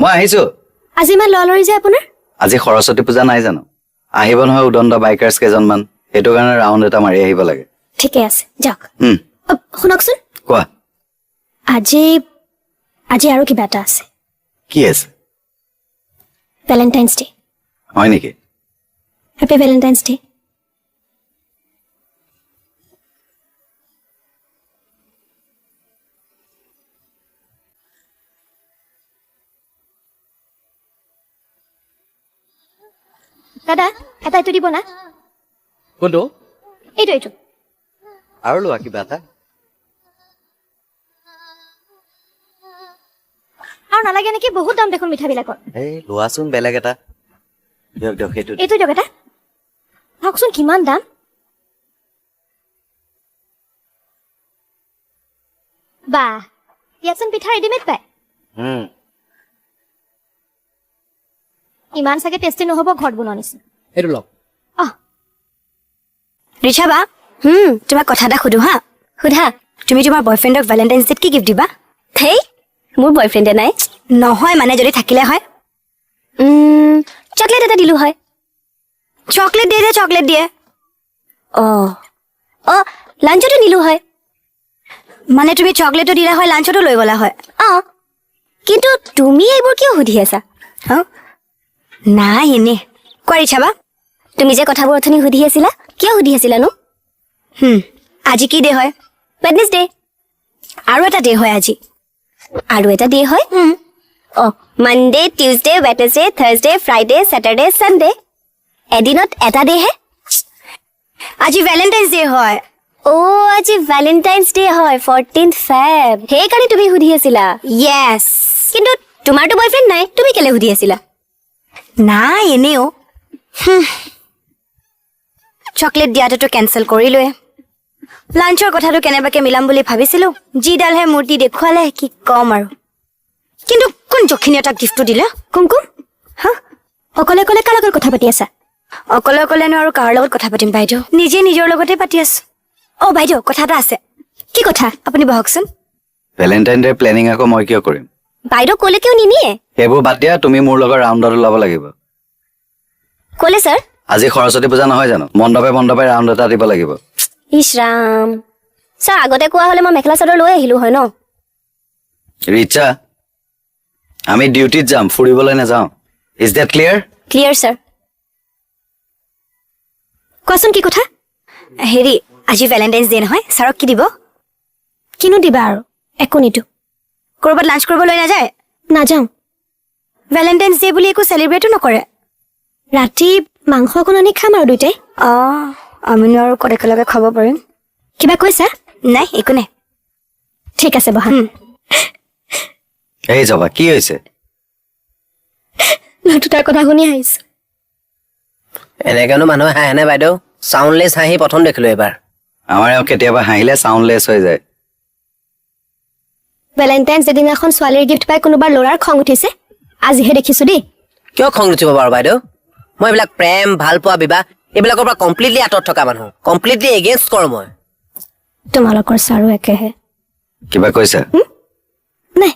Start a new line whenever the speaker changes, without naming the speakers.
মই আহিছো।
আজি ইমান ললৰি যে আপোনাৰ?
আজি সৰস্বতী পূজা নাই জানো? আহিব নহয় উদণ্ড বাইকাৰ্ছ কেইজনমান, সেইটো কাৰণে ৰাউণ্ড এটা মাৰি আহিব লাগে।
ঠিকে আছে, যাওক। শুনকচোন,
কোৱা।
আজি আৰু কিবা এটা আছে।
কি আছে?
Valentine's day.
হয় নেকি?
Happy Valentine's day. দাদা, এটা এইটো দিব না?
কোনটো?
এইটো
আৰু লোৱা কিবা এটা।
আৰু নালাগে নেকি? বহুত দাম দেখোন মিঠাবিলাকৰ।
এই লোৱাচোন বেলেগ এটা। দিয়ক সেইটো।
এইটো দিয়ক এটা। চাওকচোন কিমান দাম। বাহ, ইয়াতচোন পিঠা ৰেডিমেড পায়। ইমান চাগে টেষ্টি নহ'ব ঘৰত বনোৱা নিচিনা।
এইটো লওক।
ৰিচা বা, তোমাক কথা এটা সুধো হা। সোধা। তুমি তোমাৰ বয়ফ্ৰেণ্ডক ভেলেণ্টাইন্স ডেত কি গিফ্ট দিবা? হেই, মোৰ বয়ফ্ৰেণ্ডে নাই। নহয় মানে যদি থাকিলে হয়। চকলেট এটা দিলো হয়। চকলেট দিয়ে যে চকলেট দিয়ে। অঁ লাঞ্চতো নিলো হয়। মানে তুমি চকলেটো দিলা হয়, লাঞ্চতো লৈ গলা হয়। কিন্তু তুমি এইবোৰ কিয় সুধি আছা? নাই এনে কোৱা ৰিচা বা। তুমি যে কথাবোৰ অথনি সুধি আছিলা, কিয় সুধি আছিলানো? আজি কি ডে হয়? ৱেডনেছডে। আৰু এটা ডে হয় আজি। আৰু এটা ডে হয় Monday, Tuesday, Wednesday, Thursday, Friday, Saturday, Sunday. এদিনত এটা ডে হে। আজি ভেলেণ্টাইন্স ডে হয়। আজি ভেলেণ্টাইন্স ডে হয়, 14th Feb। সেইকাৰণে তুমি সুধি আছিলা? য়েছ। কিন্তু তোমাৰতো বয়ফ্ৰেণ্ড নাই, তুমি কেলে সুধি আছিলা? নাই এনেও। Chocolate দিয়াটোতো cancel কৰিলোৱে। লাঞ্চৰ কথাটো কেনেবাকে মিলাম বুলি ভাবিছিলো, যিডালহে মূৰ্তি দেখুৱালে কি কম আৰু। কিন্তু কোন যখিনী এটা গিফ্টটো দিলে? কুমকুম, অকলে অকলে কাৰ লগত কথা পাতি আছা? অকলে অকলেনো আৰু কাৰ লগত কথা পাতিম বাইদেউ, নিজে নিজৰ লগতে পাতি আছো। বাইদেউ কথা এটা আছে। কি কথা? আপুনি বহকচোন।
ভেলেণ্টাইন ডে প্লেনিং আকৌ মই কিয় কৰিম?
বাইদেউ ক'লে কিয় নিনিয়ে?
সেইবোৰ বাদ দিয়া, তুমি মোৰ লগত ৰাউণ্ডত ওলাব লাগিব।
ক'লে ছাৰ?
আজি সৰস্বতী পূজা নহয় জানো? মণ্ডপে ৰাউণ্ড এটা দিব লাগিব।
ইছ ৰাম, ছাৰ আগতে কোৱা হ'লে মই মেখেলা চাদৰ লৈ আহিলো হয় ন।
ৰিচা, আমি ডিউটিত যাম, ফুৰিবলৈ নাযাওঁ। Is that clear?
Clear sir. কোৱাচোন কি কথা? হেৰি, আজি ভেলেণ্টাইন্স ডে নহয়, ছাৰক কি দিব? কিনো দিবা আৰু? একো নিদো। ক'ৰবাত লাঞ্চ কৰিবলৈ নাযায়? নাযাওঁ। ভেলেণ্টাইন্স ডে বুলি একো চেলিব্ৰেটো নকৰে? ৰাতি মাংস অকণ আনি খাম আৰু দুইটাই। আমিনো আৰু ক'ত একেলগে খাব পাৰিম? কিবা কৈছা? নাই একো নাই। ঠিক আছে বহা।
এই যাবা, কি হৈছে?
দুটাৰ কথা শুনি আহিছো।
এনেকেনো মানুহে হাঁহেনে বাইদেউ? চাউণ্ডলেছ হাঁহি প্ৰথম দেখিলো এবাৰ।
আমাৰ এওঁ কেতিয়াবা হাঁহিলে চাউণ্ডলেছ হৈ যায়।
ভেলেণ্টাইন্স ডে দিনাখন ছোৱালীৰ গিফ্ট পাই কোনোবাৰ ল'ৰাৰ খং উঠিছে, আজিহে দেখিছো দেই।
কিয় খং নুঠিব বাৰু বাইদেউ? মই এইবিলাক প্ৰেম, ভাল পোৱা, বিবাহ এইবিলাকৰ পৰা কমপ্লিটলি আঁতৰত থকা মানুহ, কমপ্লিটলি এগেইনষ্ট কৰোঁ মই।
তোমালোকৰ ছাৰো একেহে।
কিবা কৈছা?
নাই